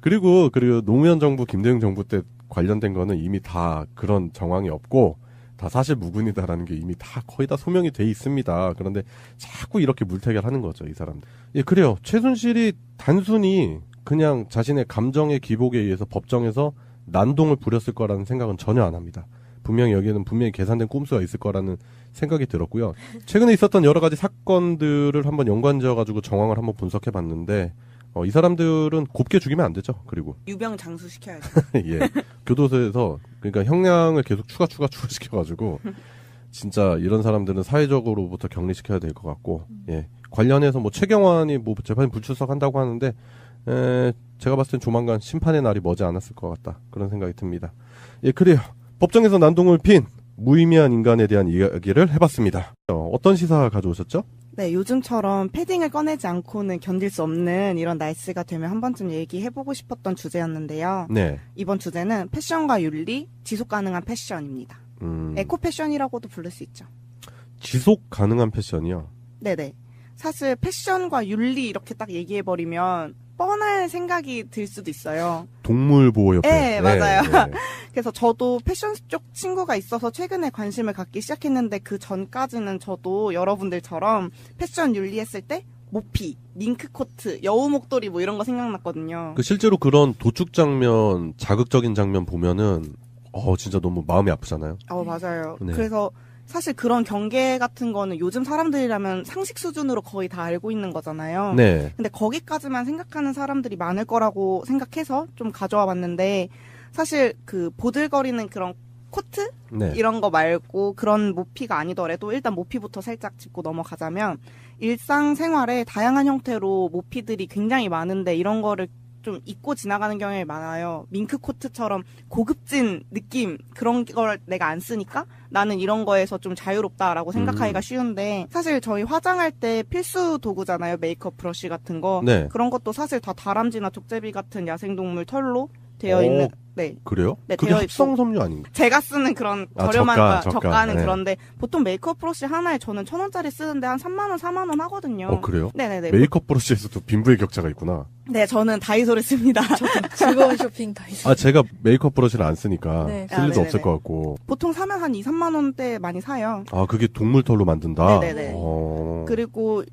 그리고 노무현 정부, 김대중 정부 때 관련된 거는 이미 다 그런 정황이 없고 다 사실 무근이다라는 게 이미 다 거의 다 소명이 돼 있습니다. 그런데 자꾸 이렇게 물타기를 하는 거죠, 이 사람들. 예, 그래요. 최순실이 단순히 그냥 자신의 감정의 기복에 의해서 법정에서 난동을 부렸을 거라는 생각은 전혀 안 합니다. 분명히 여기에는 분명히 계산된 꼼수가 있을 거라는 생각이 들었고요. 최근에 있었던 여러 가지 사건들을 한번 연관지어가지고 정황을 한번 분석해 봤는데, 이 사람들은 곱게 죽이면 안 되죠. 그리고 유병 장수 시켜야죠. 예, 교도소에서 그러니까 형량을 계속 추가시켜가지고 진짜 이런 사람들은 사회적으로부터 격리시켜야 될 것 같고, 예, 관련해서 뭐 최경환이 뭐 재판에 불출석한다고 하는데, 제가 봤을 땐 조만간 심판의 날이 머지 않았을 것 같다, 그런 생각이 듭니다. 예, 그래요. 법정에서 난동을 핀 무의미한 인간에 대한 이야기를 해봤습니다. 어떤 시사 가져오셨죠? 네, 요즘처럼 패딩을 꺼내지 않고는 견딜 수 없는 이런 날씨가 되면 한 번쯤 얘기해보고 싶었던 주제였는데요. 네. 이번 주제는 패션과 윤리, 지속 가능한 패션입니다. 에코 패션이라고도 부를 수 있죠. 지속 가능한 패션이요? 네네. 사실 패션과 윤리 이렇게 딱 얘기해버리면 뻔할 생각이 들 수도 있어요. 동물보호협회. 네, 맞아요. 네. 그래서 저도 패션 쪽 친구가 있어서 최근에 관심을 갖기 시작했는데 그 전까지는 저도 여러분들처럼 패션 윤리했을 때 모피, 밍크코트, 여우 목도리 뭐 이런 거 생각났거든요. 그 실제로 그런 도축 장면, 자극적인 장면 보면은 진짜 너무 마음이 아프잖아요. 맞아요. 네. 그래서 사실 그런 경계 같은 거는 요즘 사람들이라면 상식 수준으로 거의 다 알고 있는 거잖아요. 네. 근데 거기까지만 생각하는 사람들이 많을 거라고 생각해서 좀 가져와 봤는데 사실 그 보들거리는 그런 코트? 네. 이런 거 말고 그런 모피가 아니더라도 일단 모피부터 살짝 짚고 넘어가자면 일상생활에 다양한 형태로 모피들이 굉장히 많은데 이런 거를 좀 잊고 지나가는 경향이 많아요. 밍크 코트처럼 고급진 느낌 그런 걸 내가 안 쓰니까 나는 이런 거에서 좀 자유롭다라고 생각하기가 쉬운데 사실 저희 화장할 때 필수 도구잖아요. 메이크업 브러쉬 같은 거. 네. 그런 것도 사실 다 다람쥐나 족제비 같은 야생동물 털로 되어 있는 네. 그래요? 네, 그게 되어 합성 섬유 아닌가? 제가 쓰는 그런 저렴한 저가는 네. 그런데 보통 메이크업 브러쉬 하나에 저는 1,000원짜리 쓰는데 한 3만 원, 4만 원 하거든요. 그래요? 네네네. 메이크업 브러쉬에서도 빈부의 격차가 있구나. 네, 저는 다이소를 씁니다. 즐거운 쇼핑 다이소. 제가 메이크업 브러쉬를 안 쓰니까 네. 쓸 일도 네네네. 없을 것 같고. 보통 사면 한 2, 3만 원대 많이 사요. 그게 동물 털로 만든다? 네네네. 어. 그리고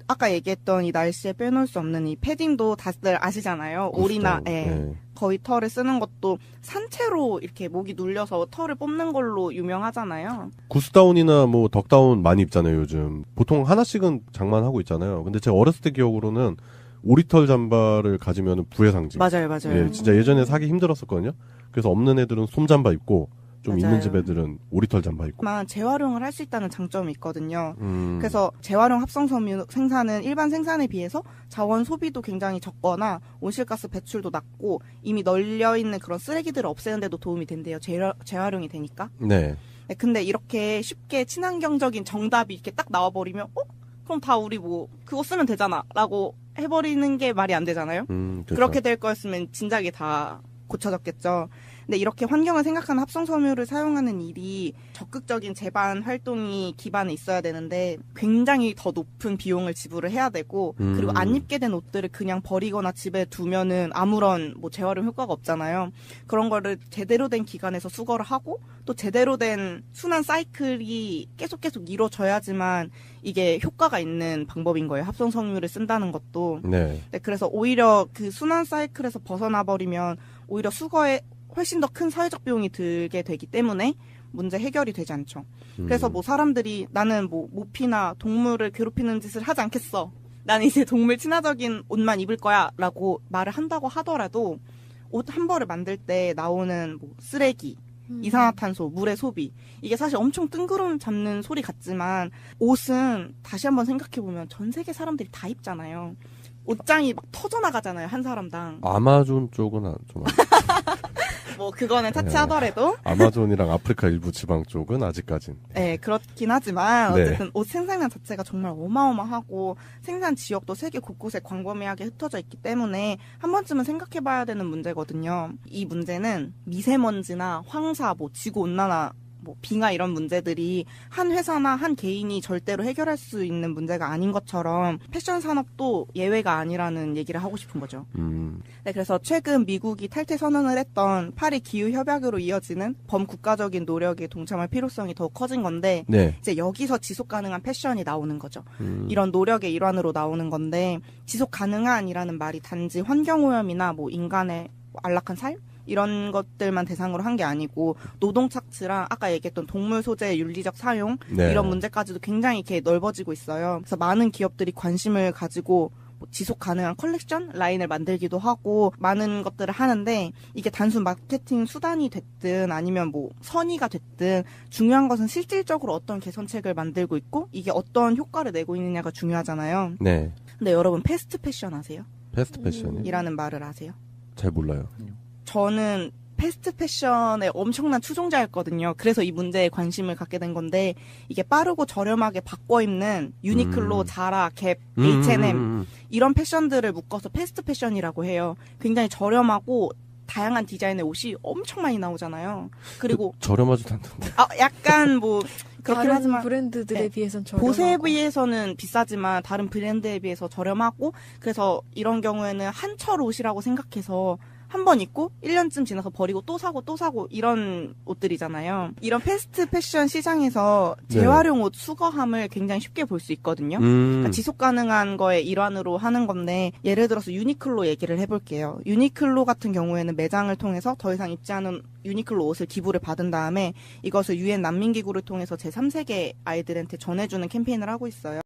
아까 얘기했던 이 날씨에 빼놓을 수 없는 이 패딩도 다들 아시잖아요. 오리나 네. 거의 털을 쓰는 것도 산채로 이렇게 목이 눌려서 털을 뽑는 걸로 유명하잖아요. 구스다운이나 뭐 덕다운 많이 입잖아요, 요즘. 보통 하나씩은 장만하고 있잖아요. 근데 제가 어렸을 때 기억으로는 오리털 잠바를 가지면 부의 상징. 맞아요. 예, 진짜 예전에 사기 힘들었었거든요. 그래서 없는 애들은 솜잠바 입고 좀 맞아요. 있는 집 애들은 오리털 잠바 입고. 하지만 재활용을 할 수 있다는 장점이 있거든요. 음. 그래서 재활용 합성 섬유 생산은 일반 생산에 비해서 자원 소비도 굉장히 적거나 온실가스 배출도 낮고 이미 널려 있는 그런 쓰레기들을 없애는데도 도움이 된대요. 재활용이 되니까. 네. 네, 근데 이렇게 쉽게 친환경적인 정답이 이렇게 딱 나와버리면 그럼 다 우리 뭐 그거 쓰면 되잖아라고 해버리는 게 말이 안 되잖아요. 그렇죠. 그렇게 될 거였으면 진작에 다 고쳐졌겠죠. 근데 이렇게 환경을 생각하는 합성 섬유를 사용하는 일이 적극적인 재반 활동이 기반에 있어야 되는데 굉장히 더 높은 비용을 지불을 해야 되고 그리고 안 입게 된 옷들을 그냥 버리거나 집에 두면은 아무런 뭐 재활용 효과가 없잖아요. 그런 거를 제대로 된 기간에서 수거를 하고 또 제대로 된 순환 사이클이 계속 이루어져야지만 이게 효과가 있는 방법인 거예요. 합성 섬유를 쓴다는 것도. 네. 네, 그래서 오히려 그 순환 사이클에서 벗어나 버리면 오히려 수거에 훨씬 더 큰 사회적 비용이 들게 되기 때문에 문제 해결이 되지 않죠. 그래서 뭐 사람들이 나는 뭐 모피나 동물을 괴롭히는 짓을 하지 않겠어. 나는 이제 동물 친화적인 옷만 입을 거야 라고 말을 한다고 하더라도 옷 한 벌을 만들 때 나오는 뭐 쓰레기, 이산화탄소, 물의 소비 이게 사실 엄청 뜬구름 잡는 소리 같지만 옷은 다시 한번 생각해보면 전 세계 사람들이 다 입잖아요. 옷장이 막 터져나가잖아요. 한 사람당. 아마존 쪽은 좀 뭐 그거는 차치하더라도 아마존이랑 아프리카 일부 지방 쪽은 아직까진. 네, 그렇긴 하지만 네. 어쨌든 옷 생산량 자체가 정말 어마어마하고 생산 지역도 세계 곳곳에 광범위하게 흩어져 있기 때문에 한 번쯤은 생각해봐야 되는 문제거든요. 이 문제는 미세먼지나 황사, 뭐 지구온난화 뭐 빙하 이런 문제들이 한 회사나 한 개인이 절대로 해결할 수 있는 문제가 아닌 것처럼 패션 산업도 예외가 아니라는 얘기를 하고 싶은 거죠. 네, 그래서 최근 미국이 탈퇴 선언을 했던 파리 기후 협약으로 이어지는 범국가적인 노력에 동참할 필요성이 더욱 커진 건데 네. 이제 여기서 지속 가능한 패션이 나오는 거죠. 이런 노력의 일환으로 나오는 건데 지속 가능한이라는 말이 단지 환경 오염이나 뭐 인간의 안락한 삶 이런 것들만 대상으로 한 게 아니고 노동 착취랑 아까 얘기했던 동물 소재의 윤리적 사용 네. 이런 문제까지도 굉장히 이렇게 넓어지고 있어요. 그래서 많은 기업들이 관심을 가지고 뭐 지속 가능한 컬렉션 라인을 만들기도 하고 많은 것들을 하는데 이게 단순 마케팅 수단이 됐든 아니면 뭐 선의가 됐든 중요한 것은 실질적으로 어떤 개선책을 만들고 있고 이게 어떤 효과를 내고 있느냐가 중요하잖아요. 네. 근데 여러분 패스트 패션 아세요? 패스트 패션이 이라는 말을 아세요? 잘 몰라요. 저는 패스트 패션의 엄청난 추종자였거든요. 그래서 이 문제에 관심을 갖게 된 건데 이게 빠르고 저렴하게 바꿔 입는 유니클로, 자라, 갭, H&M 이런 패션들을 묶어서 패스트 패션이라고 해요. 굉장히 저렴하고 다양한 디자인의 옷이 엄청 많이 나오잖아요. 그리고 저렴하지도 않던데. 약간 뭐 그렇긴 다른 하지만 브랜드들에 네. 비해서는 저렴하고. 보세에 비해서는 비싸지만 다른 브랜드에 비해서 저렴하고 그래서 이런 경우에는 한철 옷이라고 생각해서 한 번 입고 1년쯤 지나서 버리고 또 사고 이런 옷들이잖아요. 이런 패스트 패션 시장에서 재활용 옷 수거함을 굉장히 쉽게 볼 수 있거든요. 그러니까 지속 가능한 거의 일환으로 하는 건데 예를 들어서 유니클로 얘기를 해볼게요. 유니클로 같은 경우에는 매장을 통해서 더 이상 입지 않은 유니클로 옷을 기부를 받은 다음에 이것을 UN 난민기구를 통해서 제3세계 아이들한테 전해주는 캠페인을 하고 있어요.